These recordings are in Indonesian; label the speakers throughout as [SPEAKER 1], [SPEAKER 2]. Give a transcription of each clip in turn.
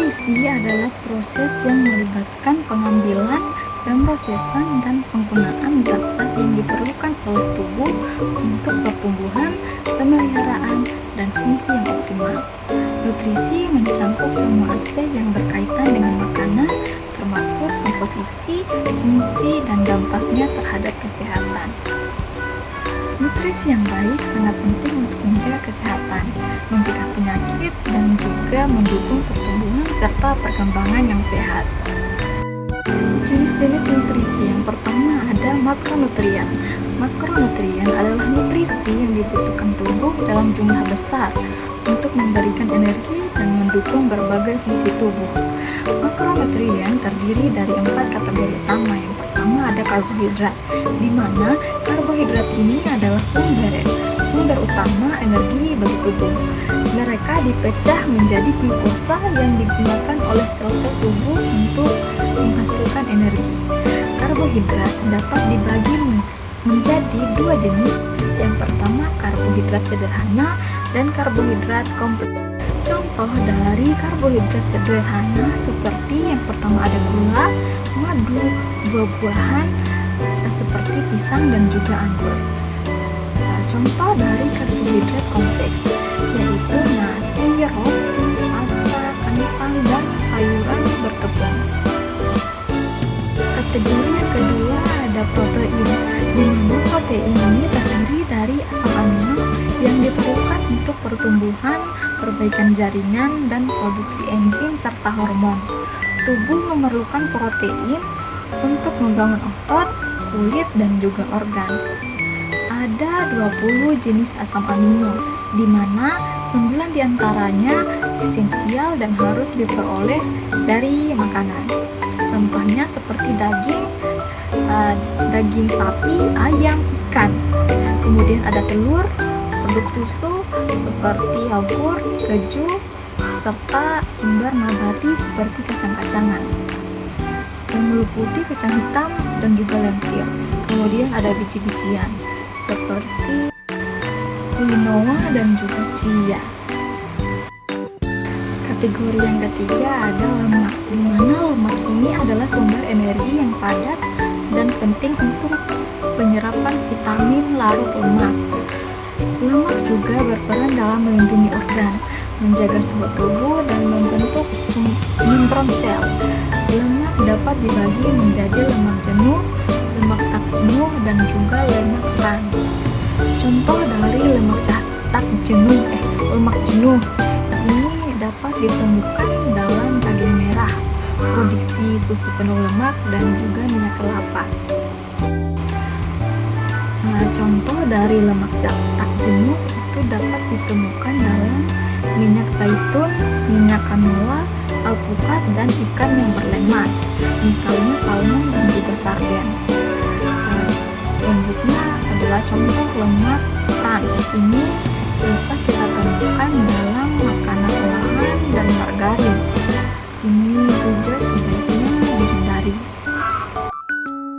[SPEAKER 1] Nutrisi adalah proses yang melibatkan pengambilan, pemrosesan, dan penggunaan zat-zat yang diperlukan oleh tubuh untuk pertumbuhan, pemeliharaan, dan fungsi yang optimal. Nutrisi mencakup semua aspek yang berkaitan dengan makanan, termasuk komposisi, fungsi, dan dampaknya terhadap kesehatan. Nutrisi yang baik sangat penting untuk menjaga kesehatan, mencegah penyakit, dan juga mendukung pertumbuhan serta perkembangan yang sehat. Jenis-jenis nutrisi yang pertama ada makronutrien. Makronutrien adalah nutrisi yang dibutuhkan tubuh dalam jumlah besar untuk memberikan energi dan mendukung berbagai fungsi tubuh. Makronutrien terdiri dari 4 kategori utama. Yang pertama ada karbohidrat, di mana karbohidrat ini adalah sumber utama energi bagi tubuh. Mereka dipecah menjadi glukosa yang digunakan oleh sel-sel tubuh untuk menghasilkan energi. Karbohidrat dapat dibagi menjadi 2 jenis. Yang pertama karbohidrat sederhana dan karbohidrat kompleks. Contoh dari karbohidrat sederhana seperti yang pertama ada gula, madu, buah-buahan seperti pisang dan juga anggur. Contoh dari karbohidrat kompleks yaitu nasi, roti, pasta, kentang, dan sayuran bertepung. Kategori yang kedua ada protein, di mana protein ini terdiri dari asam amino yang diperlukan untuk pertumbuhan, perbaikan jaringan, dan produksi enzim serta hormon. Tubuh memerlukan protein untuk membangun otot, kulit, dan juga organ. Ada 20 jenis asam amino, di mana 9 diantaranya esensial dan harus diperoleh dari makanan. Contohnya seperti daging sapi, ayam, ikan. Kemudian ada telur, produk susu seperti yogurt, keju, serta sumber nabati seperti kacang-kacangan yang meliputi kacang hitam dan juga lentil. Kemudian ada biji-bijian seperti quinoa dan juga chia. Kategori yang ketiga ada lemak, di mana lemak ini adalah sumber energi yang padat dan penting untuk penyerapan vitamin larut lemak. Lemak juga berperan dalam melindungi organ, menjaga suhu tubuh, dan membentuk membran sel. Lemak dapat dibagi menjadi lemak jenuh, lemak tak jenuh, dan juga lemak trans. Contoh dari lemak jenuh ini dapat ditemukan dalam daging merah, produksi susu penuh lemak, dan juga minyak kelapa. Contoh dari lemak tak jenuh itu dapat ditemukan dalam minyak zaitun, minyak canola, alpukat, dan ikan yang berlemak, misalnya salmon dan juga sarden. Selanjutnya adalah contoh lemak trans. Ini bisa kita temukan dalam makanan olahan dan margarin. Ini juga sebaiknya dihindari.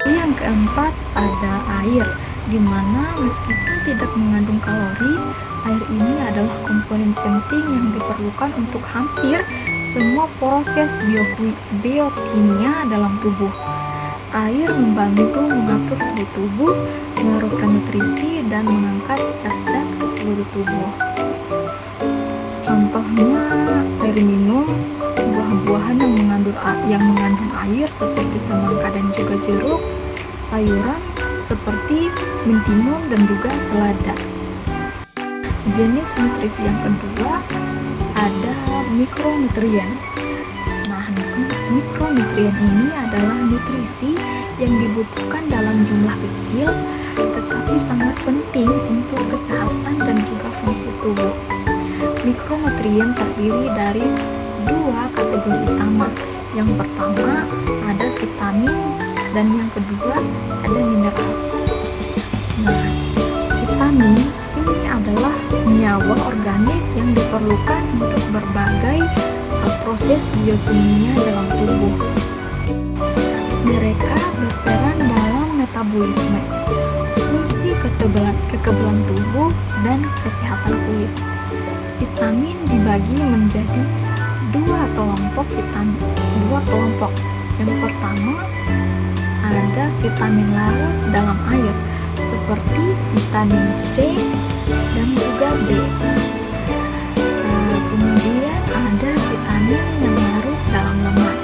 [SPEAKER 1] Yang keempat ada air, di mana meskipun tidak mengandung kalori, air ini adalah komponen penting yang diperlukan untuk hampir semua proses biokimia dalam tubuh. Air membantu mengatur suhu tubuh, melarutkan nutrisi, dan mengangkat zat-zat ke seluruh tubuh. Contohnya air minum, buah-buahan yang mengandung air seperti semangka dan juga jeruk, sayuran seperti mentimun dan juga selada. Jenis nutrisi yang kedua ada mikronutrien. Nah, mikronutrien ini adalah nutrisi yang dibutuhkan dalam jumlah kecil tetapi sangat penting untuk kesehatan dan juga fungsi tubuh. Mikronutrien terdiri dari 2 kategori utama. Yang pertama ada vitamin dan yang kedua ada mineral. Nah, vitamin ini adalah senyawa organik yang diperlukan untuk berbagai proses biokimia dalam tubuh. Mereka berperan dalam metabolisme, fungsi kekebalan tubuh, dan kesehatan kulit. Vitamin dibagi menjadi dua kelompok. Yang pertama ada vitamin larut dalam air seperti vitamin C dan juga B. Kemudian ada vitamin yang larut dalam lemak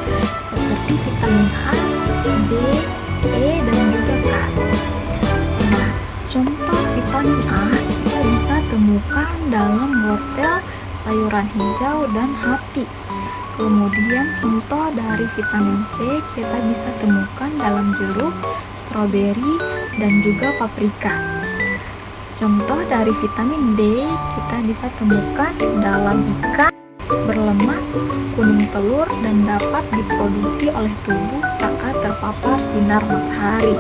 [SPEAKER 1] seperti vitamin A, D, E dan juga K. Nah, contoh vitamin A kita bisa temukan dalam wortel, sayuran hijau dan hati. Kemudian contoh dari vitamin C kita bisa temukan dalam jeruk, stroberi, dan juga paprika. Contoh dari vitamin D kita bisa temukan dalam ikan berlemak, kuning telur, dan dapat diproduksi oleh tubuh saat terpapar sinar matahari.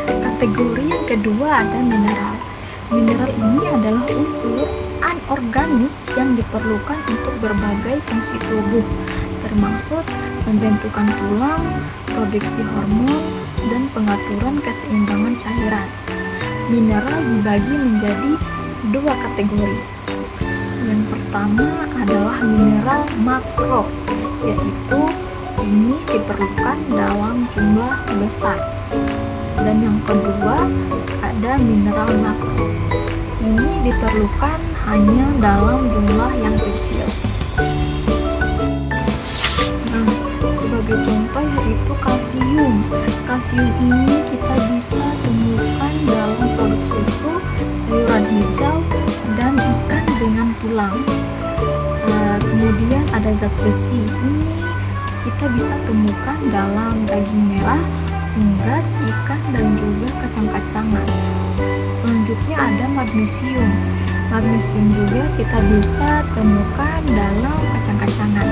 [SPEAKER 1] Kategori yang kedua ada mineral. Mineral ini adalah unsur anorganik yang diperlukan untuk berbagai fungsi tubuh, termasuk pembentukan tulang, produksi hormon, dan pengaturan keseimbangan cairan. Mineral dibagi menjadi dua kategori. Yang pertama adalah mineral makro, yaitu ini diperlukan dalam jumlah besar. Dan yang kedua ada mineral makro. Ini diperlukan hanya dalam jumlah yang kecil. Nah, sebagai contoh yaitu kalsium. Kalsium ini kita bisa temukan dalam produk susu, sayuran hijau, dan ikan dengan tulang. Kemudian ada zat besi. Ini kita bisa temukan dalam daging merah, unggas, ikan, dan juga kacang-kacangan. Selanjutnya ada magnesium. Magnesium juga kita bisa temukan dalam kacang-kacangan.